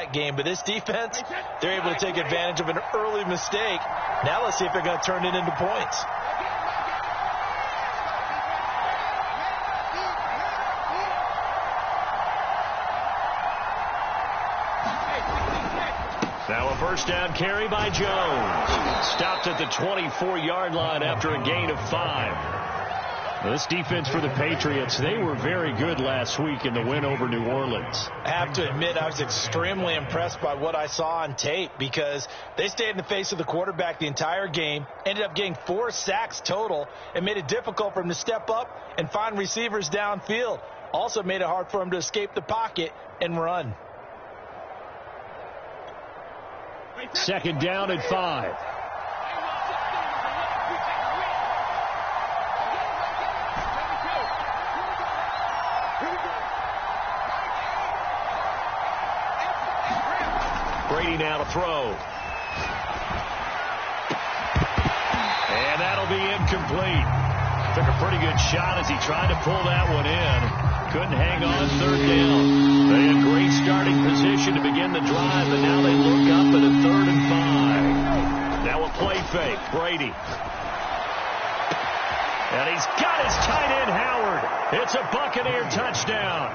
that game. But this defense, they're able to take advantage of an early mistake. Now let's see if they're going to turn it into points. Now a first down carry by Jones. Stopped at the 24-yard line after a gain of 5. This defense for the Patriots, they were very good last week in the win over New Orleans. I have to admit, I was extremely impressed by what I saw on tape because they stayed in the face of the quarterback the entire game, ended up getting 4 sacks total, and made it difficult for him to step up and find receivers downfield. Also made it hard for him to escape the pocket and run. Second down and 5. Brady now to throw. And that'll be incomplete. Took a pretty good shot as he tried to pull that one in. Couldn't hang on third down. They had great starting position to begin the drive, but now they look up at a 3rd and 5. Now a play fake. Brady. And he's got his tight end, Howard. It's a Buccaneer touchdown.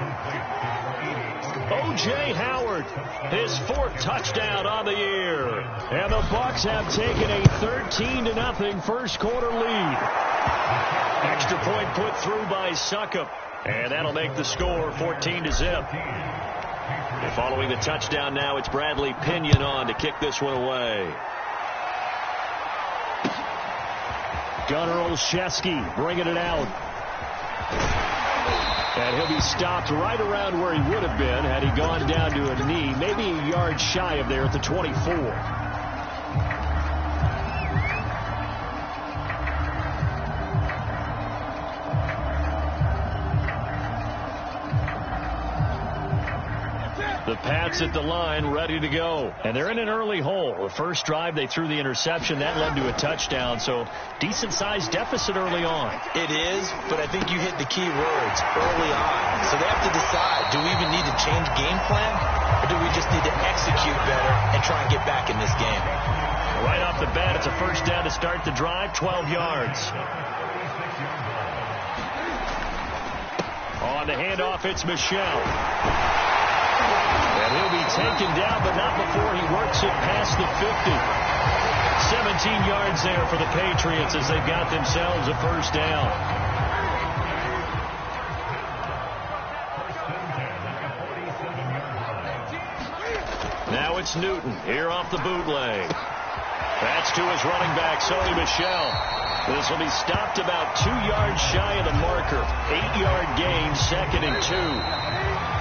O.J. Howard, his 4th touchdown on the year. And the Bucs have taken a 13-0 first quarter lead. Extra point put through by Succop. And that'll make the score 14-0. Following the touchdown now, it's Bradley Pinion on to kick this one away. Gunnar Olszewski bringing it out. And he'll be stopped right around where he would have been had he gone down to a knee, maybe a yard shy of there at the 24. The Pats at the line ready to go. And they're in an early hole. The first drive, they threw the interception. That led to a touchdown. So decent-sized deficit early on. It is, but I think you hit the key words early on. So they have to decide, do we even need to change game plan? Or do we just need to execute better and try and get back in this game? Right off the bat, it's a first down to start the drive, 12 yards. On the handoff, it's Michel. And he'll be taken down, but not before he works it past the 50. 17 yards there for the Patriots as they've got themselves a first down. Now it's Newton here off the bootleg. That's to his running back, Sony Michel. This will be stopped about 2 yards shy of the marker. 8-yard gain, 2nd and 2.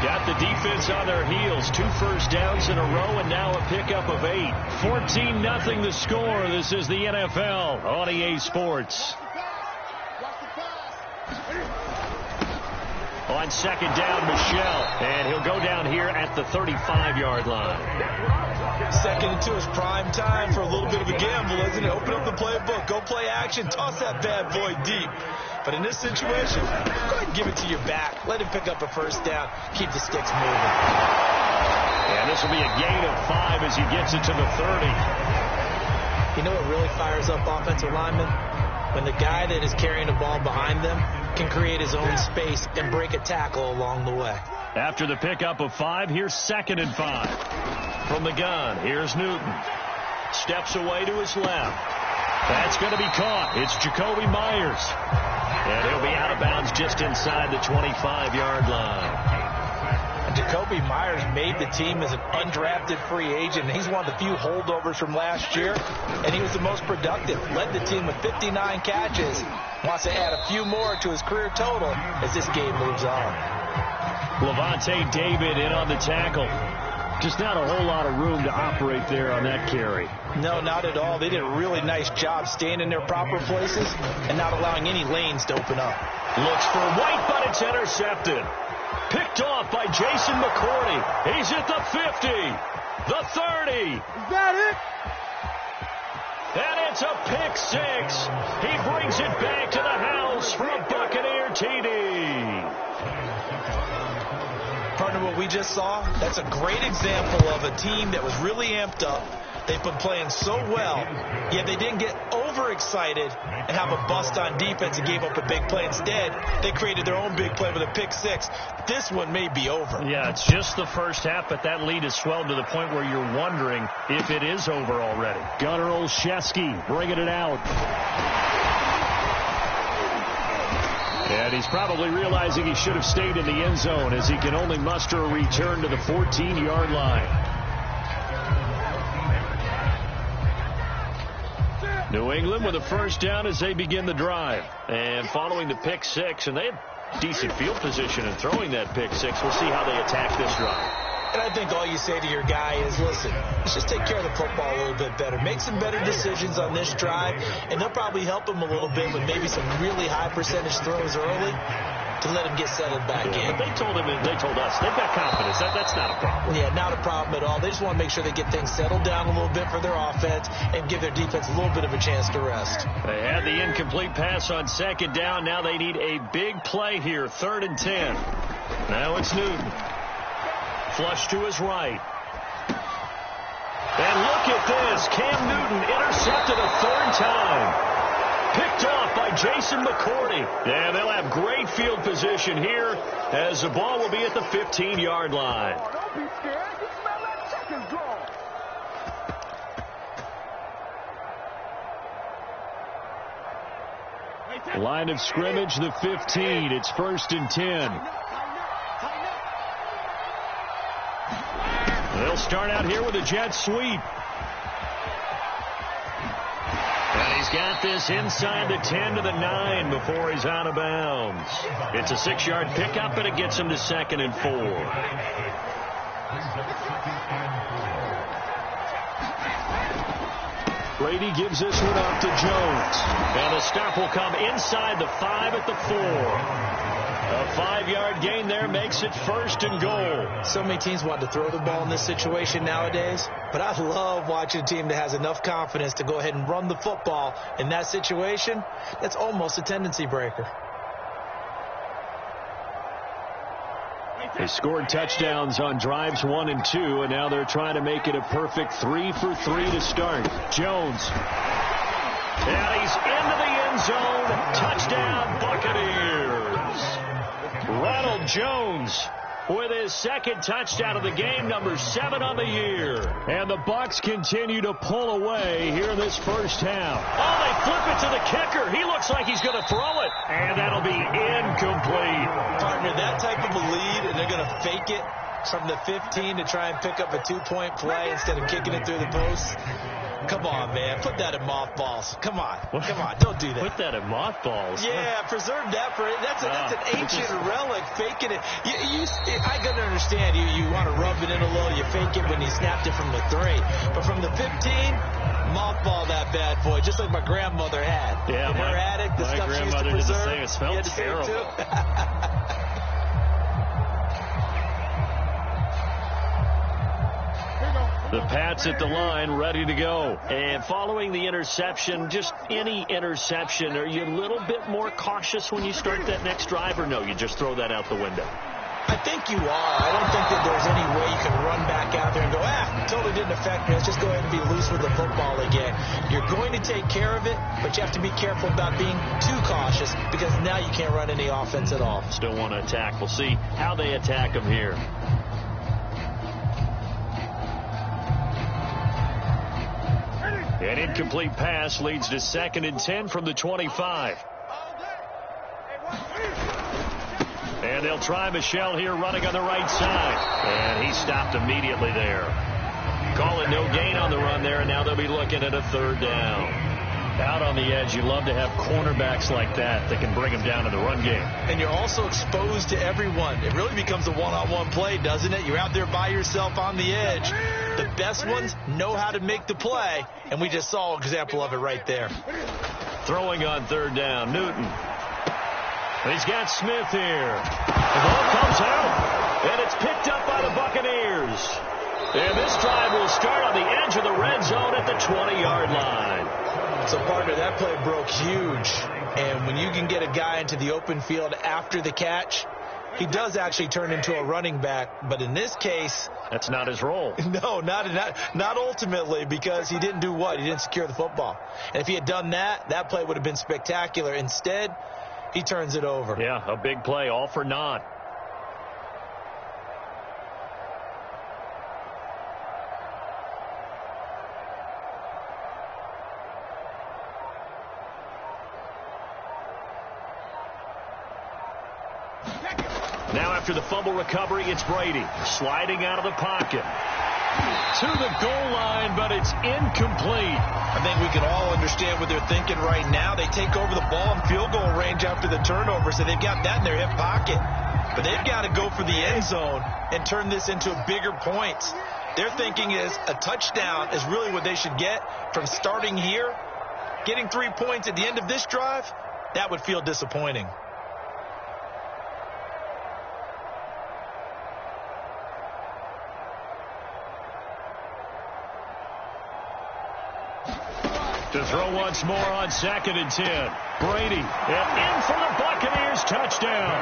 Got the defense on their heels. 2 first downs in a row, and now a pickup of 8. 14-0 the score. This is the NFL on EA Sports. On second down, Michel. And he'll go down here at the 35-yard line. 2nd and 2 is prime time for a little bit of a gamble, isn't it? Open up the playbook. Go play action. Toss that bad boy deep. But in this situation, go ahead and give it to your back. Let him pick up a first down. Keep the sticks moving. And this will be a gain of 5 as he gets it to the 30. You know what really fires up offensive linemen? When the guy that is carrying the ball behind them can create his own space and break a tackle along the way. After the pickup of 5, here's 2nd and 5. From the gun, here's Newton. Steps away to his left. That's going to be caught. It's Jacoby Myers. And he'll be out of bounds just inside the 25-yard line. And Jacoby Myers made the team as an undrafted free agent. He's one of the few holdovers from last year, and he was the most productive. Led the team with 59 catches. Wants to add a few more to his career total as this game moves on. Levante David in on the tackle. Just not a whole lot of room to operate there on that carry. No, not at all. They did a really nice job staying in their proper places and not allowing any lanes to open up. Looks for White, but it's intercepted. Picked off by Jason McCourty. He's at the 50, the 30. Is that it? And it's a pick 6. He brings it back to the house for a Buccaneer TD. Partner, what we just saw? That's a great example of a team that was really amped up. They've been playing so well, yet they didn't get overexcited and have a bust on defense and gave up a big play. Instead, they created their own big play with a pick six. This one may be over. Yeah, it's just the first half, but that lead has swelled to the point where you're wondering if it is over already. Gunnar Olszewski bringing it out. And he's probably realizing he should have stayed in the end zone as he can only muster a return to the 14-yard line. New England with a first down as they begin the drive. And following the pick six, and they had decent field position in throwing that pick six. We'll see how they attack this drive. And I think all you say to your guy is, listen, let's just take care of the football a little bit better. Make some better decisions on this drive, and they'll probably help him a little bit with maybe some really high percentage throws early to let him get settled back in. But they told us, they've got confidence. That's not a problem. Yeah, not a problem at all. They just want to make sure they get things settled down a little bit for their offense and give their defense a little bit of a chance to rest. They had the incomplete pass on second down. Now they need a big play here, 3rd and 10. Now it's Newton. Flush to his right. And look at this. Cam Newton intercepted a 3rd time. Picked off by Jason McCourty. Yeah, they'll have great field position here as the ball will be at the 15-yard line. Don't be scared. You smell that chicken draw. Line of scrimmage, the 15. It's 1st and 10. They'll start out here with a jet sweep. And he's got this inside the 10 to the 9 before he's out of bounds. It's a 6-yard pickup, and it gets him to 2nd and 4. Brady gives this one off to Jones. And the stop will come inside the 5 at the 4. A 5-yard gain there makes it 1st and goal. So many teams want to throw the ball in this situation nowadays, but I love watching a team that has enough confidence to go ahead and run the football in that situation. That's almost a tendency breaker. They scored touchdowns on drives 1 and 2, and now they're trying to make it a perfect 3 for 3 to start. Jones. And he's into the end zone. Touchdown, Buccaneers. Ronald Jones with his 2nd touchdown of the game, number 7 on the year. And the Bucs continue to pull away here in this first half. Oh, they flip it to the kicker. He looks like he's going to throw it. And that'll be incomplete. Partner, that type of a lead, and they're going to fake it from the 15 to try and pick up a 2-point play instead of kicking it through the post. Come on, man. Put that in mothballs. Come on. Come on. Don't do that. Put that in mothballs. Yeah, preserve that for it. That's an ancient relic. Faking it. I can understand. You want to rub it in a little. You fake it when he snapped it from the 3. But from the 15, mothball that bad boy, just like my grandmother had. Yeah, in her attic, the stuff she used to preserve. Did the same. It smelled terrible. The Pats at the line, ready to go. And following the interception, just any interception, are you a little bit more cautious when you start that next drive, or no, you just throw that out the window? I think you are. I don't think that there's any way you can run back out there and go, totally didn't affect me. Let's just go ahead and be loose with the football again. You're going to take care of it, but you have to be careful about being too cautious because now you can't run any offense at all. Still want to attack. We'll see how they attack them here. An incomplete pass leads to 2nd and 10 from the 25. And they'll try Michel here running on the right side. And he stopped immediately there. Call it no gain on the run there, and now they'll be looking at a 3rd down. Out on the edge, you love to have cornerbacks like that can bring them down in the run game. And you're also exposed to everyone. It really becomes a one-on-one play, doesn't it? You're out there by yourself on the edge. The best ones know how to make the play, and we just saw an example of it right there. Throwing on 3rd down, Newton. He's got Smith here. The ball comes out, and it's picked up by the Buccaneers. And this drive will start on the edge of the red zone at the 20-yard line. So, partner, that play broke huge. And when you can get a guy into the open field after the catch, he does actually turn into a running back. But in this case, that's not his role. No, not ultimately, because he didn't do what? He didn't secure the football. And if he had done that, that play would have been spectacular. Instead, he turns it over. Yeah, a big play, all for naught. Now after the fumble recovery, it's Brady sliding out of the pocket to the goal line, but it's incomplete. I think we can all understand what they're thinking right now. They take over the ball in field goal range after the turnover, so they've got that in their hip pocket. But they've got to go for the end zone and turn this into bigger points. Their thinking is a touchdown is really what they should get from starting here. Getting 3 points at the end of this drive, that would feel disappointing. To throw once more on 2nd and 10. Brady, and in for the Buccaneers touchdown.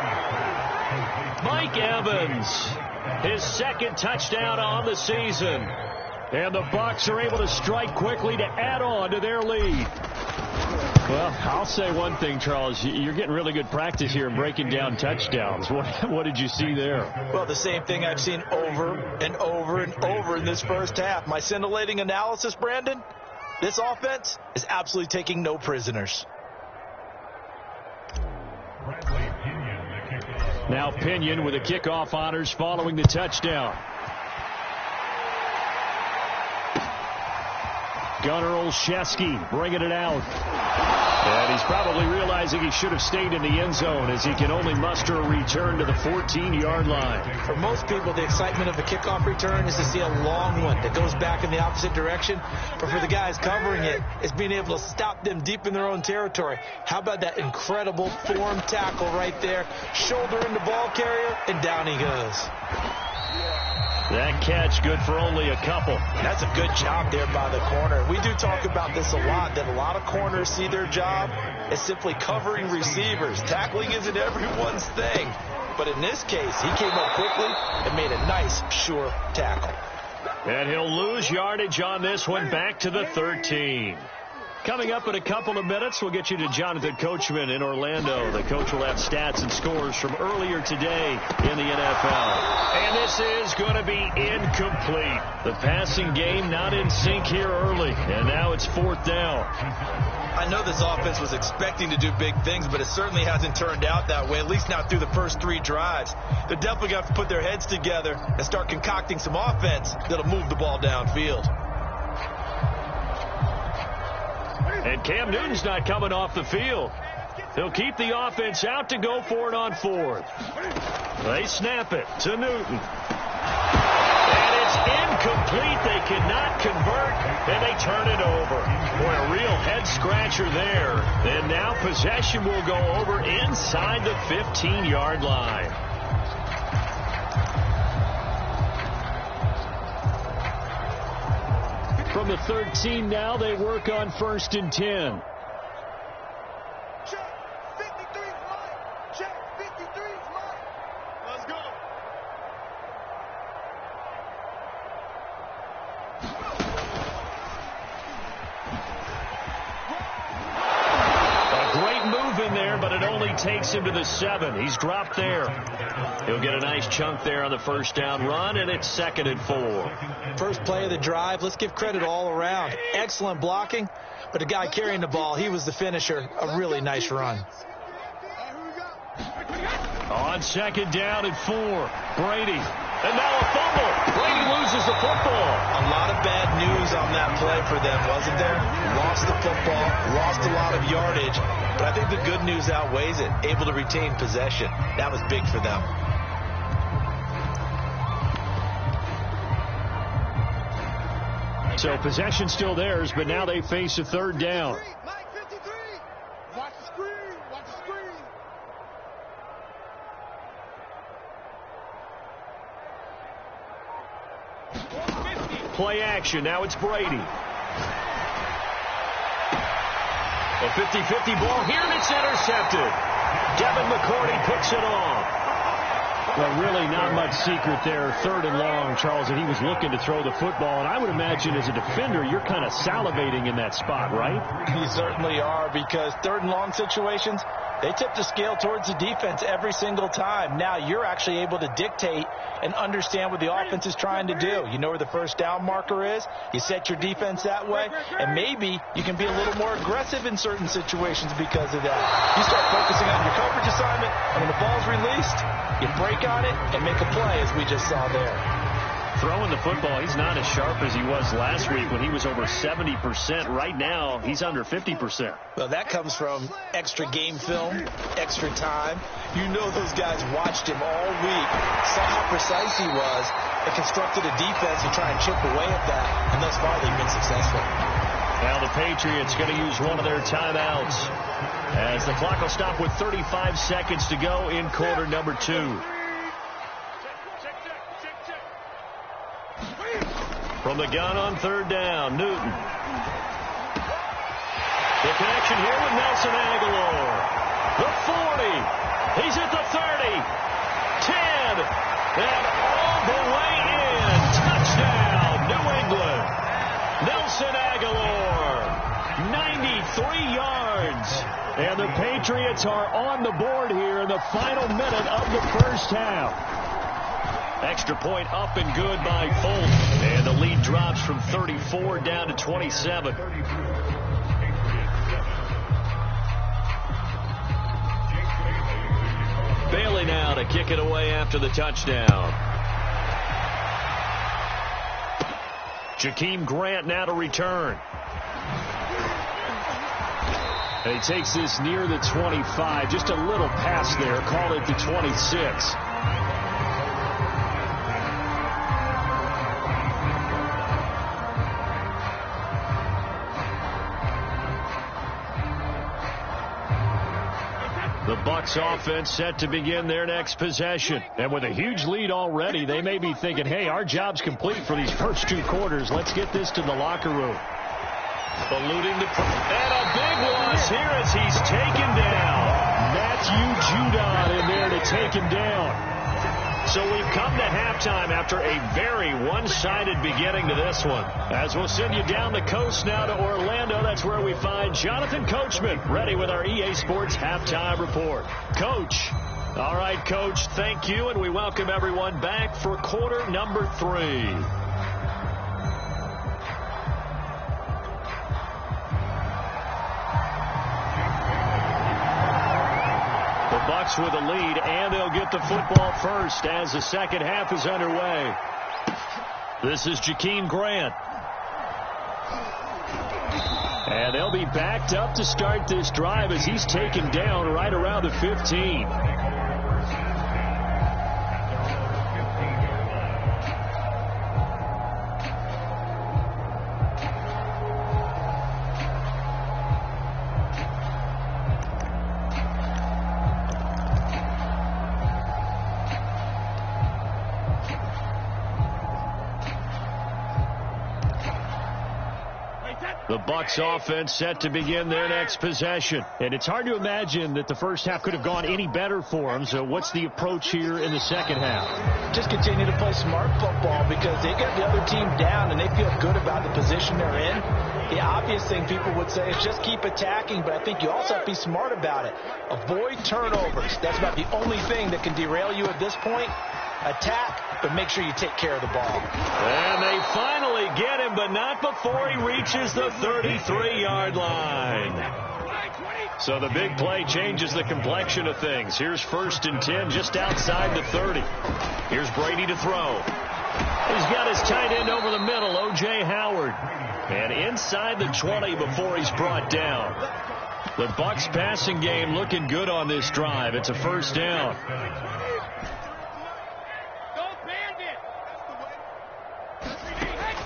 Mike Evans, his 2nd touchdown on the season. And the Bucs are able to strike quickly to add on to their lead. Well, I'll say one thing, Charles. You're getting really good practice here in breaking down touchdowns. What did you see there? Well, the same thing I've seen over and over and over in this first half. My scintillating analysis, Brandon, this offense is absolutely taking no prisoners. Now Pinion with the kickoff honors following the touchdown. Gunnar Olszewski bringing it out. And he's probably realizing he should have stayed in the end zone as he can only muster a return to the 14-yard line. For most people, the excitement of a kickoff return is to see a long one that goes back in the opposite direction. But for the guys covering it, it's being able to stop them deep in their own territory. How about that incredible form tackle right there? Shoulder into ball carrier, and down he goes. That catch good for only a couple. That's a good job there by the corner. We do talk about this a lot, that a lot of corners see their job as simply covering receivers. Tackling isn't everyone's thing. But in this case, he came up quickly and made a nice, sure tackle. And he'll lose yardage on this one, back to the 13. Coming up in a couple of minutes, we'll get you to Jonathan Coachman in Orlando. The coach will have stats and scores from earlier today in the NFL. And this is going to be incomplete. The passing game not in sync here early, and now it's 4th down. I know this offense was expecting to do big things, but it certainly hasn't turned out that way, at least not through the first 3 drives. They're definitely going to have to put their heads together and start concocting some offense that'll move the ball downfield. And Cam Newton's not coming off the field. He'll keep the offense out to go for it on 4th. They snap it to Newton. And it's incomplete. They cannot convert, and they turn it over. Boy, a real head-scratcher there. And now possession will go over inside the 15-yard line. From the 13 now, they work on 1st and 10. Check. 53's mine. Check. 53's mine. Let's go. A great move in there, but it only takes him to the 7. He's dropped there. He'll get a nice chunk there on the 1st down run, and it's 2nd and 4. First play of the drive, let's give credit all around. Excellent blocking, but the guy carrying the ball, he was the finisher. A really nice run. On 2nd down and 4, Brady. And now a fumble. Brady loses the football. A lot of bad news on that play for them, wasn't there? Lost the football, lost a lot of yardage, but I think the good news outweighs it. Able to retain possession. That was big for them. So possession still theirs, but now they face a 3rd down. Mike 53. Watch the screen. Watch the screen. Play action. Now it's Brady. A 50-50 ball here, and it's intercepted. Devin McCourty picks it off. Well, really not much secret there. 3rd and long, Charles, and he was looking to throw the football. And I would imagine as a defender, you're kind of salivating in that spot, right? You certainly are, because 3rd and long situations, they tip the scale towards the defense every single time. Now you're actually able to dictate and understand what the offense is trying to do. You know where the first down marker is. You set your defense that way, and maybe you can be a little more aggressive in certain situations because of that. You start focusing on your coverage assignment, and when the ball's released, you break on it and make a play, as we just saw there. Throwing the football, he's not as sharp as he was last week when he was over 70%. Right now, he's under 50%. Well, that comes from extra game film, extra time. You know those guys watched him all week, saw how precise he was, and constructed a defense to try and chip away at that, and thus far they've been successful. Now the Patriots going to use one of their timeouts as the clock will stop with 35 seconds to go in quarter number 2. From the gun on 3rd down, Newton. The connection here with Nelson Aguilar. The 40. He's at the 30. 10. And all the way in. Touchdown, New England. Nelson Aguilar. 93 yards. And the Patriots are on the board here in the final minute of the first half. Extra point up and good by Fulton. And the lead drops from 34 down to 27. Bailey now to kick it away after the touchdown. Jakeem Grant now to return. And he takes this near the 25. Just a little pass there. Call it the 26. The Bucs offense set to begin their next possession. And with a huge lead already, they may be thinking, hey, our job's complete for these first 2 quarters. Let's get this to the locker room. Eluding the... And a big loss here as he's taken down. Matthew Judon in there to take him down. So we've come to halftime after a very one-sided beginning to this one. As we'll send you down the coast now to Orlando, that's where we find Jonathan Coachman ready with our EA Sports Halftime Report. Coach. All right, Coach, thank you, and we welcome everyone back for quarter number 3. Bucs with a lead, and they'll get the football first as the second half is underway. This is Jakeem Grant. And they'll be backed up to start this drive as he's taken down right around the 15. The Bucs offense set to begin their next possession. And it's hard to imagine that the first half could have gone any better for them. So what's the approach here in the second half? Just continue to play smart football because they got the other team down and they feel good about the position they're in. The obvious thing people would say is just keep attacking, but I think you also have to be smart about it. Avoid turnovers. That's about the only thing that can derail you at this point. Attack, but make sure you take care of the ball. And they finally get him, but not before he reaches the 33-yard line. So the big play changes the complexion of things. Here's 1st and 10 just outside the 30. Here's Brady to throw. He's got his tight end over the middle, O.J. Howard. And inside the 20 before he's brought down. The Bucs passing game looking good on this drive. It's a first down.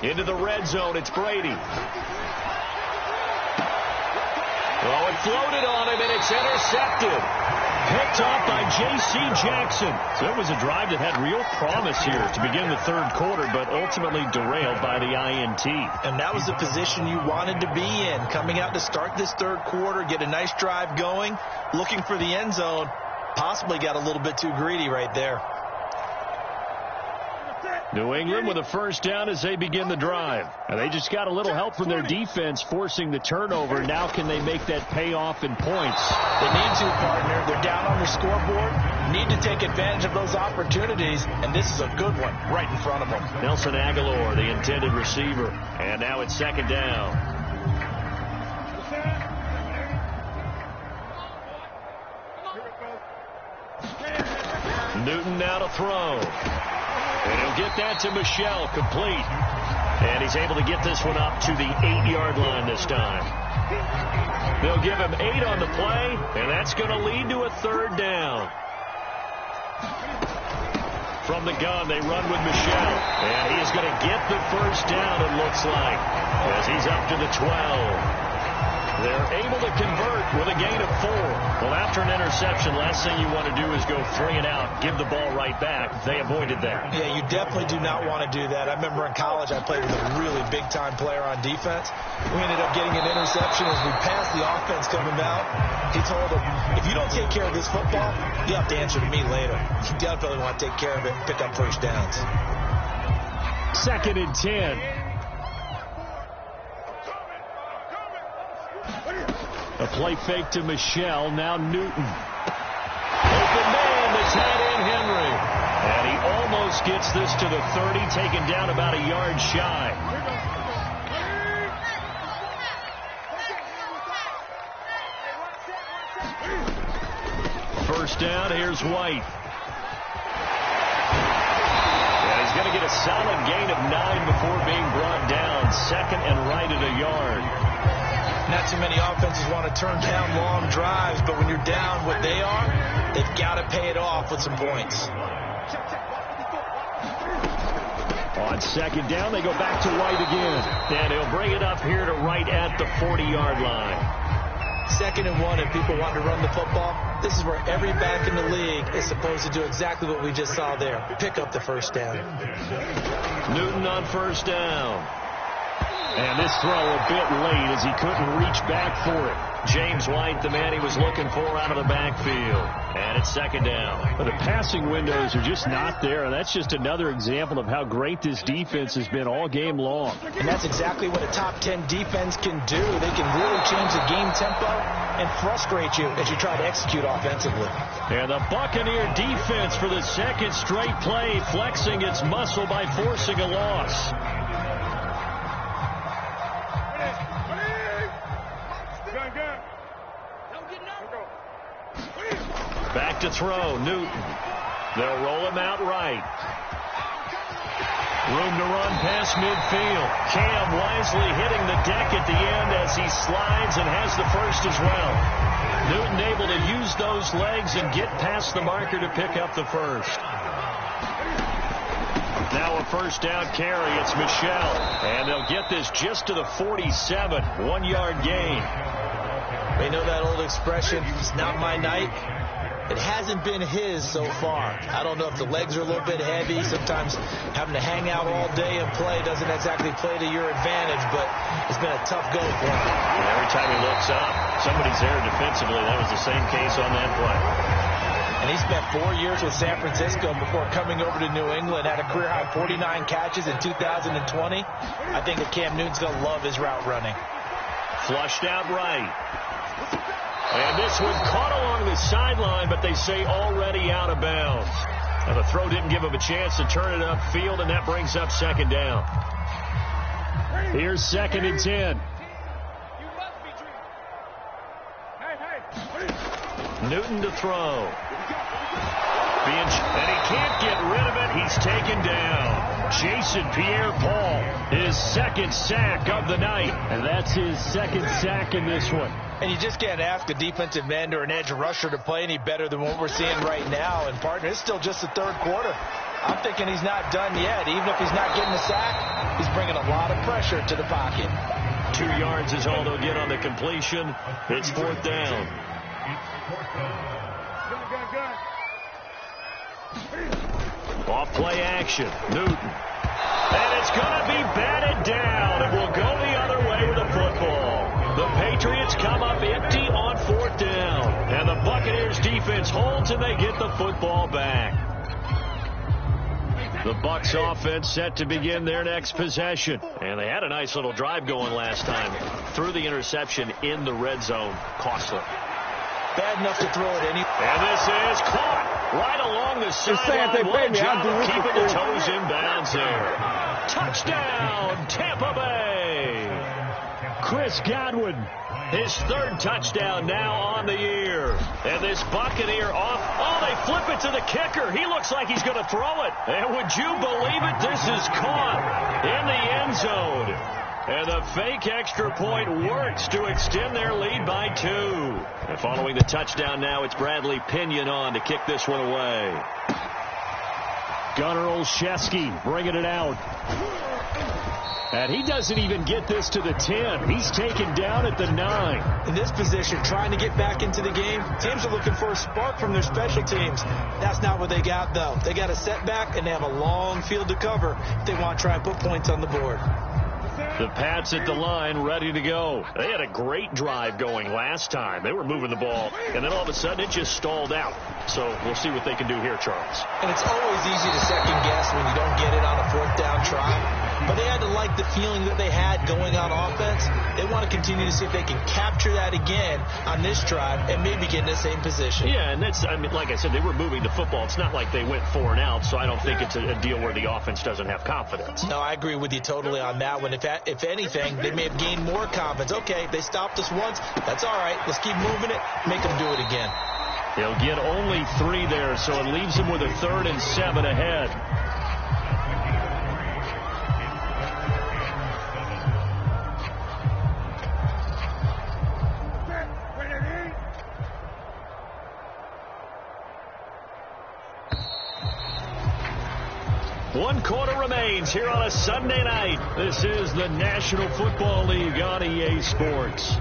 Into the red zone, it's Brady. Oh, it floated on him, and it's intercepted. Picked off by J.C. Jackson. So it was a drive that had real promise here to begin the third quarter, but ultimately derailed by the INT. And that was the position you wanted to be in. Coming out to start this third quarter, get a nice drive going, looking for the end zone. Possibly got a little bit too greedy right there. New England with a first down as they begin the drive. And they just got a little help from their defense forcing the turnover. Now can they make that pay off in points? They need to, partner. They're down on the scoreboard. Need to take advantage of those opportunities. And this is a good one right in front of them. Nelson Aguilar, the intended receiver. And now it's second down. Newton now to throw. And he'll get that to Michel, complete. And he's able to get this one up to the 8-yard line this time. They'll give him 8 on the play, and that's going to lead to a third down. From the gun, they run with Michel. And he is going to get the first down, it looks like, as he's up to the 12. They're able to convert with a gain of 4. Well, after an interception, last thing you want to do is go 3 and out, give the ball right back. They avoided that. Yeah, you definitely do not want to do that. I remember in college I played with a really big-time player on defense. We ended up getting an interception as we passed the offense coming out. He told him, if you don't take care of this football, you have to answer to me later. You definitely want to take care of it and pick up first downs. 2nd and 10. A play fake to Michel. Now Newton. Open man, the tight end Henry. And he almost gets this to the 30, taken down about a yard shy. First down, here's White. And he's going to get a solid gain of 9 before being brought down. 2nd and right at a yard. Not too many offenses want to turn down long drives, but when you're down what they are, they've got to pay it off with some points. On 2nd down, they go back to White again. And he'll bring it up here to right at the 40-yard line. 2nd and 1, and people want to run the football. This is where every back in the league is supposed to do exactly what we just saw there. Pick up the first down. Newton on first down. And this throw a bit late as he couldn't reach back for it. James White, the man he was looking for out of the backfield. And it's 2nd down. But the passing windows are just not there. And that's just another example of how great this defense has been all game long. And that's exactly what a top 10 defense can do. They can really change the game tempo and frustrate you as you try to execute offensively. And the Buccaneer defense for the 2nd straight play, flexing its muscle by forcing a loss. Back to throw, Newton. They'll roll him out right. Room to run past midfield. Cam wisely hitting the deck at the end as he slides and has the first as well. Newton able to use those legs and get past the marker to pick up the first. Now a first down carry. It's Michel. And they'll get this just to the 47. 1-yard gain. They know that old expression, it's not my night. It hasn't been his so far. I don't know if the legs are a little bit heavy. Sometimes having to hang out all day and play doesn't exactly play to your advantage, but it's been a tough go for him. And every time he looks up, somebody's there defensively. That was the same case on that play. And he spent 4 years with San Francisco before coming over to New England. Had a career-high 49 catches in 2020. I think that Cam Newton's going to love his route running. Flushed out right. And this one caught along the sideline, but they say already out of bounds. And the throw didn't give him a chance to turn it upfield, and that brings up 2nd down. Here's 2nd and 10. Newton to throw. And he can't get rid of it. He's taken down. Jason Pierre-Paul, his 2nd sack of the night. And that's his 2nd sack in this one. And you just can't ask a defensive end or an edge rusher to play any better than what we're seeing right now. And, partner, it's still just the 3rd quarter. I'm thinking he's not done yet. Even if he's not getting a sack, he's bringing a lot of pressure to the pocket. 2 yards is all they'll get on the completion. It's 4th down. Off play action. Newton. And it's going to be batted down. It will go the other way with the football. The Patriots come up empty on 4th down. And the Buccaneers defense holds and they get the football back. The Bucs offense set to begin their next possession. And they had a nice little drive going last time. Threw the interception in the red zone. Costly. Bad enough to throw it any. And this is caught right along the sideline. What a job of keeping the toes in bounds there. Touchdown, Tampa Bay. Chris Godwin. His third touchdown now on the year. And this Buccaneer off. Oh, they flip it to the kicker. He looks like he's going to throw it. And would you believe it? This is caught in the end zone. And the fake extra point works to extend their lead by 2. And following the touchdown now, it's Bradley Pinion on to kick this one away. Gunnar Olszewski bringing it out. And he doesn't even get this to the 10. He's taken down at the 9. In this position, trying to get back into the game, teams are looking for a spark from their special teams. That's not what they got, though. They got a setback, and they have a long field to cover if they want to try and put points on the board. The Pats at the line, ready to go. They had a great drive going last time. They were moving the ball, and then all of a sudden it just stalled out. So we'll see what they can do here, Charles. And it's always easy to second guess when you don't get it on a 4th down try. But they had to like the feeling that they had going on offense. They want to continue to see if they can capture that again on this drive and maybe get in the same position. Yeah, and that's, I mean, like I said, they were moving the football. It's not like they went 4 and out, so I don't think it's a deal where the offense doesn't have confidence. No, I agree with you totally on that one. If anything, they may have gained more confidence. Okay, they stopped us once. That's all right. Let's keep moving it. Make them do it again. They'll get only 3 there, so it leaves them with a 3rd and 7 ahead. One quarter remains here on a Sunday night. This is the National Football League on EA Sports.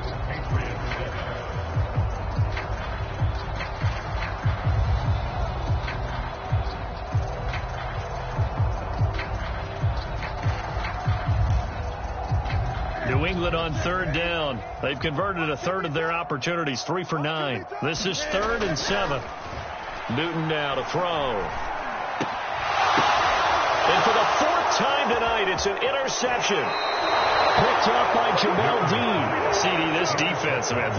New England on 3rd down. They've converted a 1/3 of their opportunities, 3 for 9. This is 3rd and 7. Newton now to throw. And for the 4th time tonight, it's an interception. Picked up by Jamel Dean. CD, this defense, man,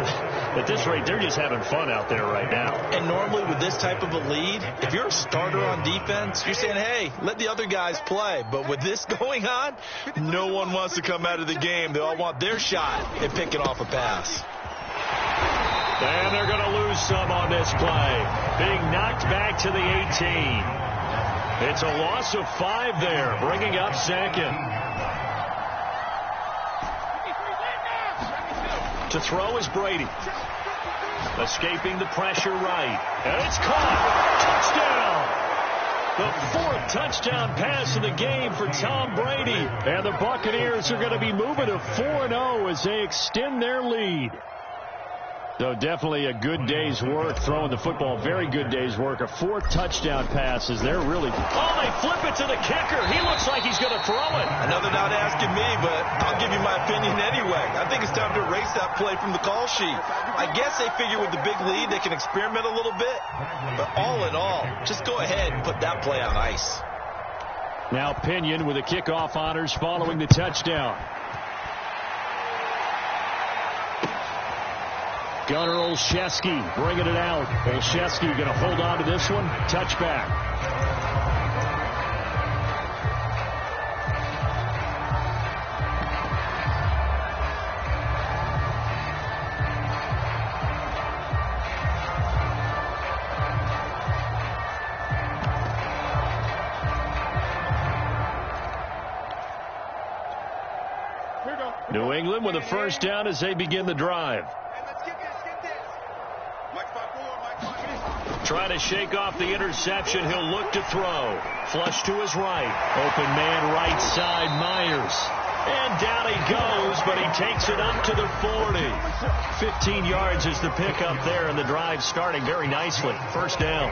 at this rate, they're just having fun out there right now. And normally with this type of a lead, if you're a starter on defense, you're saying, hey, let the other guys play. But with this going on, no one wants to come out of the game. They all want their shot at picking off a pass. And they're going to lose some on this play. Being knocked back to the 18. It's a loss of 5 there, bringing up 2nd. To throw is Brady. Escaping the pressure right. And it's caught. Touchdown! The 4th touchdown pass of the game for Tom Brady. And the Buccaneers are going to be moving to 4-0 as they extend their lead. So definitely a good day's work throwing the football. Very good day's work. A 4th touchdown pass as they're really... Oh, they flip it to the kicker. He looks like he's going to throw it. I know they're not asking me, but I'll give you my opinion anyway. I think it's time to erase that play from the call sheet. I guess they figure with the big lead they can experiment a little bit. But all in all, just go ahead and put that play on ice. Now Pinion with the kickoff honors following the touchdown. Gunnar Olszewski bringing it out. Olszewski going to hold on to this one. Touchback. New England with a 1st down as they begin the drive. Trying to shake off the interception. He'll look to throw. Flush to his right. Open man right side, Myers. And down he goes, but he takes it up to the 40. 15 yards is the pickup there, and the drive starting very nicely. 1st down.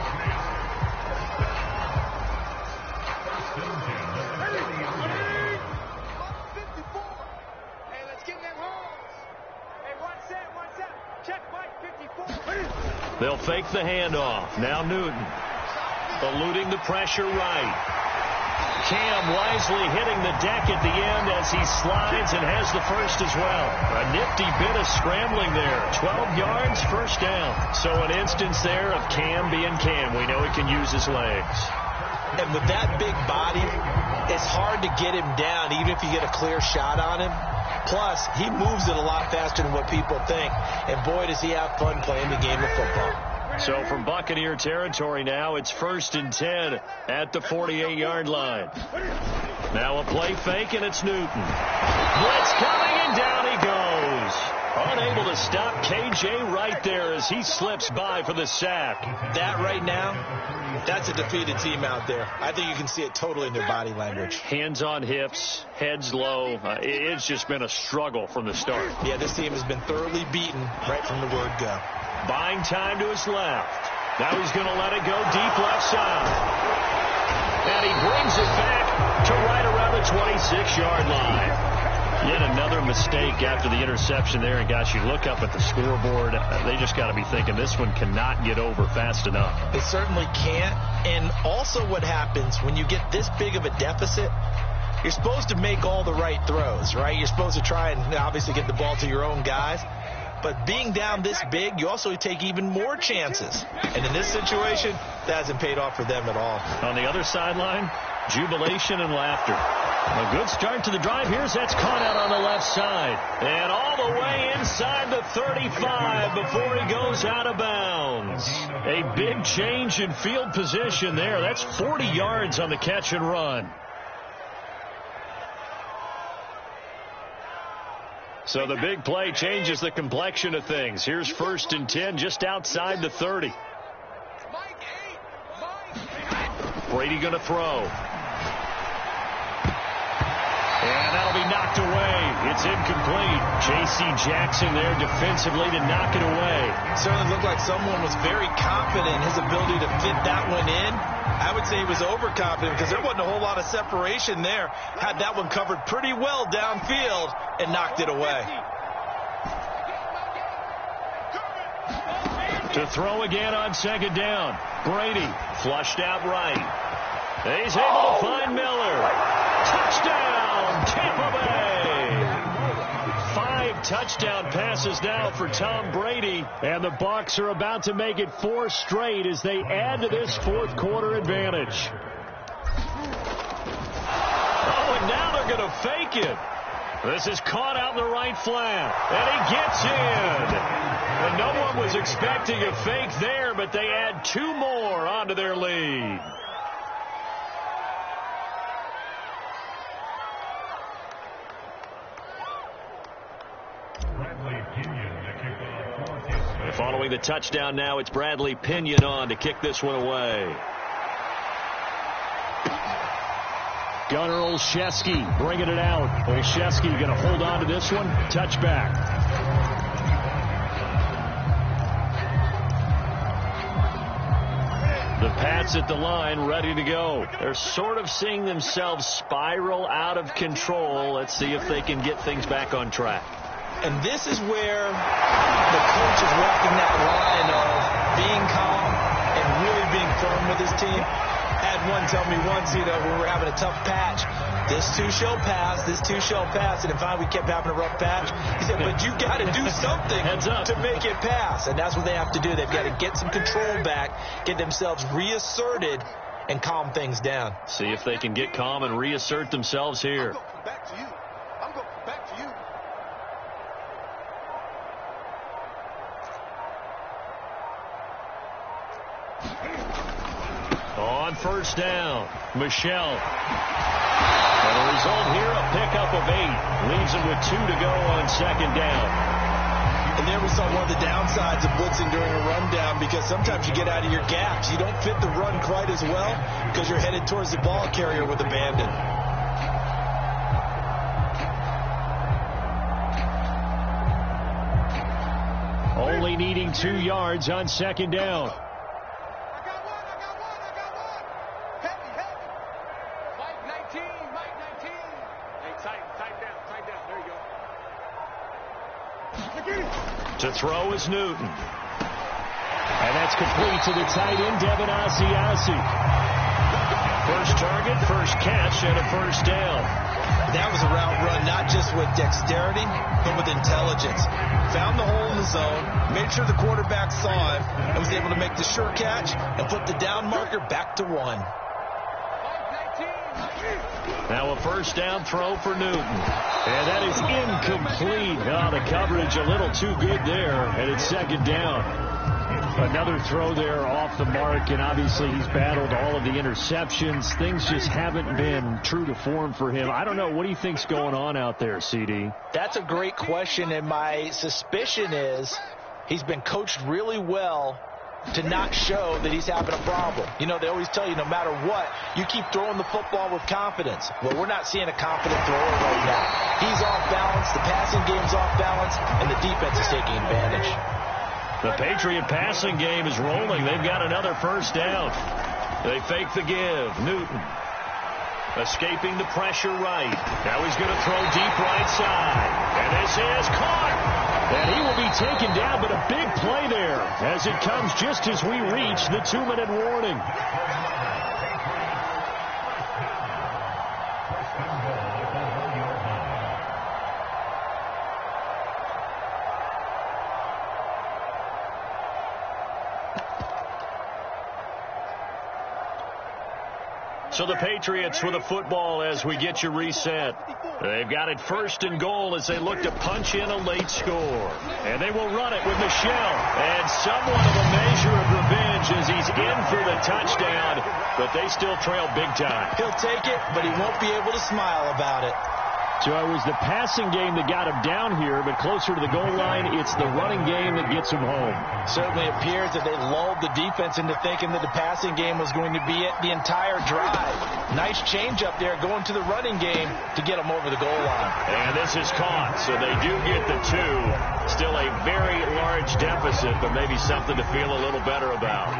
They'll fake the handoff. Now Newton. Eluding the pressure right. Cam wisely hitting the deck at the end as he slides and has the first as well. A nifty bit of scrambling there. 12 yards, first down. So an instance there of Cam being Cam. We know he can use his legs. And with that big body, it's hard to get him down, even if you get a clear shot on him. Plus, he moves it a lot faster than what people think. And boy, does he have fun playing the game of football. So from Buccaneer territory now, it's 1st and 10 at the 48-yard line. Now a play fake, and it's Newton. Blitz coming, and down he goes. Unable to stop KJ right there as he slips by for the sack. That right now, that's a defeated team out there. I think you can see it totally in their body language. Hands on hips, heads low. It's just been a struggle from the start. Yeah, this team has been thoroughly beaten right from the word go. Buying time to his left. Now he's going to let it go deep left side. And he brings it back to right around the 26-yard line. Yet another mistake after the interception there. And, gosh, you look up at the scoreboard, they just got to be thinking this one cannot get over fast enough. It certainly can't. And also what happens when you get this big of a deficit, you're supposed to make all the right throws, right? You're supposed to try and obviously get the ball to your own guys. But being down this big, you also take even more chances. And in this situation, that hasn't paid off for them at all. On the other sideline, jubilation and laughter. A good start to the drive. Here's that's caught out on the left side. And all the way inside the 35 before he goes out of bounds. A big change in field position there. That's 40 yards on the catch and run. So the big play changes the complexion of things. Here's 1st and 10 just outside the 30. Brady going to throw. And that'll be knocked away. It's incomplete. J.C. Jackson there defensively to knock it away. Certainly looked like someone was very confident in his ability to fit that one in. I would say he was overconfident because there wasn't a whole lot of separation there. Had that one covered pretty well downfield and knocked it away. To throw again on 2nd down. Brady flushed out right. He's able to find Miller. Touchdown, Tampa Bay. 5 touchdown passes now for Tom Brady. And the Bucs are about to make it 4 straight as they add to this 4th quarter advantage. Oh, and now they're going to fake it. This is caught out in the right flat. And he gets in. And no one was expecting a fake there, but they add 2 more onto their lead. Following the touchdown now, it's Bradley Pinion on to kick this one away. Gunnar Olszewski bringing it out. Olszewski going to hold on to this one. Touchback. The Pats at the line ready to go. They're sort of seeing themselves spiral out of control. Let's see if they can get things back on track. And this is where the coach is walking that line of being calm and really being firm with his team. I had one tell me once, when we were having a tough patch, this too shall pass, this too shall pass. And finally we kept having a rough patch. He said, but you got to do something to make it pass. And that's what they have to do. They've got to get some control back, get themselves reasserted, and calm things down. See if they can get calm and reassert themselves here. Back to you. I'm going back to you. On 1st down, Michelle. And a result here, a pickup of 8. Leaves them with 2 to go on 2nd down. And there we saw one of the downsides of blitzing during a rundown, because sometimes you get out of your gaps. You don't fit the run quite as well because you're headed towards the ball carrier with abandon. Only needing 2 yards on 2nd down. To throw is Newton. And that's complete to the tight end, Devin Asiasi. First target, first catch, and a first down. That was a route run, not just with dexterity, but with intelligence. Found the hole in the zone, made sure the quarterback saw him, and was able to make the sure catch and flip the down marker back to 1. Now a first down throw for Newton. And that is incomplete. Oh, the coverage a little too good there, and it's second down. Another throw there off the mark, and obviously he's battled all of the interceptions. Things just haven't been true to form for him. I don't know. What do you think's going on out there, CD? That's a great question, and my suspicion is he's been coached really well to not show that he's having a problem. You know, they always tell you no matter what, you keep throwing the football with confidence. Well, we're not seeing a confident thrower right now. He's off balance, the passing game's off balance, and the defense is taking advantage. The Patriot passing game is rolling. They've got another first down. They fake the give. Newton escaping the pressure right. Now he's going to throw deep right side. And this is caught. And he will be taken down, but a big play there as it comes just as we reach the 2-minute warning. So the Patriots with a football as we get you reset. They've got it first and goal as they look to punch in a late score. And they will run it with Michel. And somewhat of a measure of revenge as he's in for the touchdown. But they still trail big time. He'll take it, but he won't be able to smile about it. So it was the passing game that got him down here, but closer to the goal line, it's the running game that gets him home. Certainly appears that they lulled the defense into thinking that the passing game was going to be it the entire drive. Nice change up there going to the running game to get them over the goal line. And this is caught, so they do get the 2. Still a very large deficit, but maybe something to feel a little better about.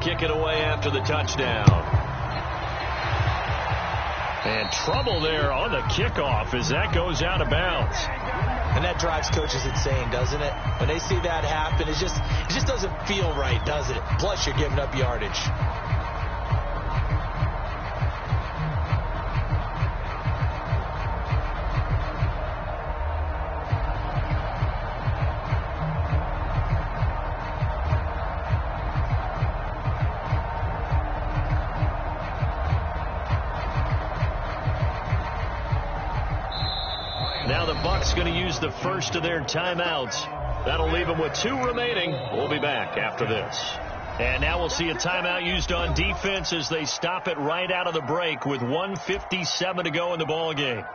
Kick it away after the touchdown. And trouble there on the kickoff as that goes out of bounds. And that drives coaches insane, doesn't it? When they see that happen, it just doesn't feel right, does it? Plus, you're giving up yardage. Now the Bucs going to use the first of their timeouts. That'll leave them with 2 remaining. We'll be back after this. And now we'll see a timeout used on defense as they stop it right out of the break with 1:57 to go in the ball game.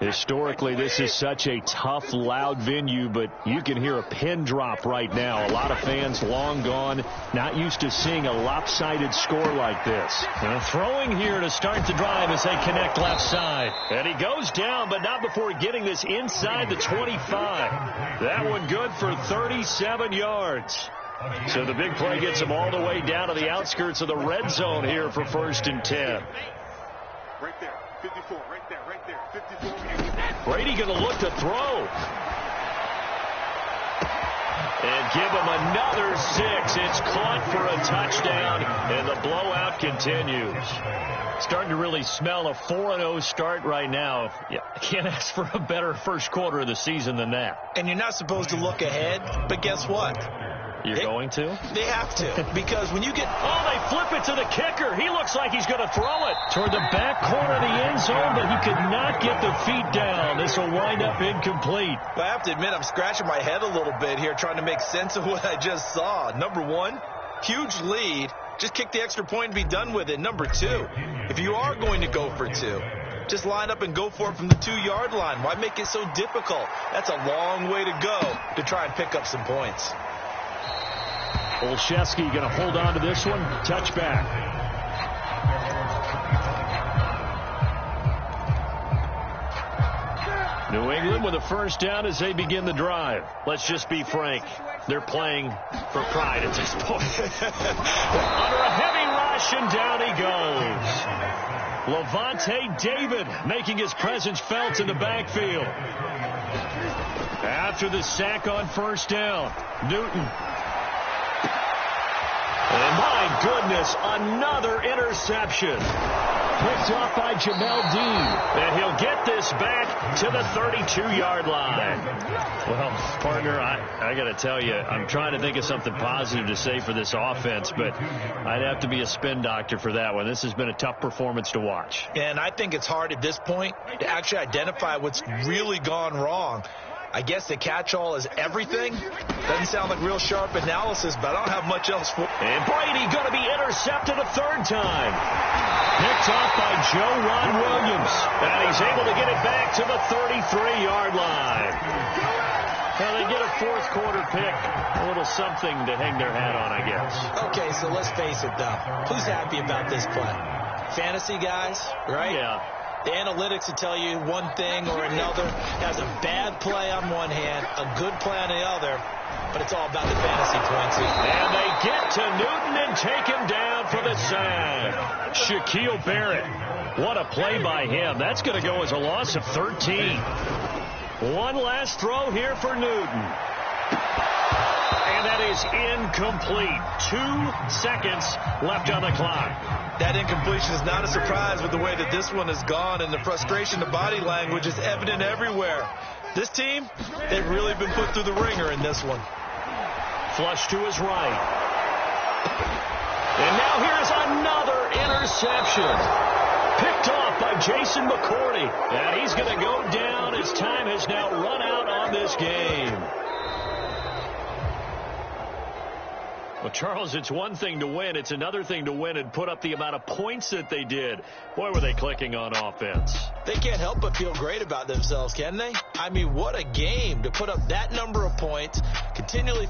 Historically, this is such a tough, loud venue, but you can hear a pin drop right now. A lot of fans long gone, not used to seeing a lopsided score like this. Now throwing here to start the drive as they connect left side. And he goes down, but not before getting this inside the 25. That one good for 37 yards. So the big play gets him all the way down to the outskirts of the red zone here for 1st and 10. Right there, 54, right there, 54. Brady going to look to throw. And give him another 6. It's caught for a touchdown, and the blowout continues. Starting to really smell a 4-0 start right now. Yeah, I can't ask for a better first quarter of the season than that. And you're not supposed to look ahead, but guess what? You're going to? They have to, because when you get... Oh, they flip it to the kicker. He looks like he's going to throw it toward the back corner of the end zone, but he could not get the feet down. This will wind up incomplete. I have to admit, I'm scratching my head a little bit here trying to make sense of what I just saw. Number 1, huge lead. Just kick the extra point and be done with it. Number 2, if you are going to go for 2, Just line up and go for it from the 2-yard line. Why make it so difficult? That's a long way to go to try and pick up some points. Olszewski going to hold on to this one. Touchback. New England with a first down as they begin the drive. Let's just be frank. They're playing for pride at this point. Under a heavy rush, and down he goes. Levante David making his presence felt in the backfield. After the sack on first down, Newton. And my goodness, another interception. Picked off by Jamel Dean. And he'll get this back to the 32-yard line. Well, partner, I got to tell you, I'm trying to think of something positive to say for this offense, but I'd have to be a spin doctor for that one. This has been a tough performance to watch. And I think it's hard at this point to actually identify what's really gone wrong. I guess the catch-all is everything. Doesn't sound like real sharp analysis, but I don't have much else for. And Brady going to be intercepted a third time. Picked off by Joe Ron Williams. And he's able to get it back to the 33-yard line. Now they get a fourth quarter pick. A little something to hang their hat on, I guess. Okay, so let's face it, though. Who's happy about this play? Fantasy guys, right? Yeah. The analytics will tell you one thing or another. Has a bad play on one hand, a good play on the other, but it's all about the fantasy points. And they get to Newton and take him down for the sack. Shaquille Barrett. What a play by him. That's going to go as a loss of 13. One last throw here for Newton. And that is incomplete. 2 seconds left on the clock. That incompletion is not a surprise with the way that this one has gone, and the frustration, the body language is evident everywhere. This team, they've really been put through the ringer in this one. Flush to his right. And now here's another interception. Picked off by Jason McCourty. And he's going to go down as time has now run out on this game. Well, Charles, it's one thing to win. It's another thing to win and put up the amount of points that they did. Boy, were they clicking on offense. They can't help but feel great about themselves, can they? I mean, what a game to put up that number of points, continually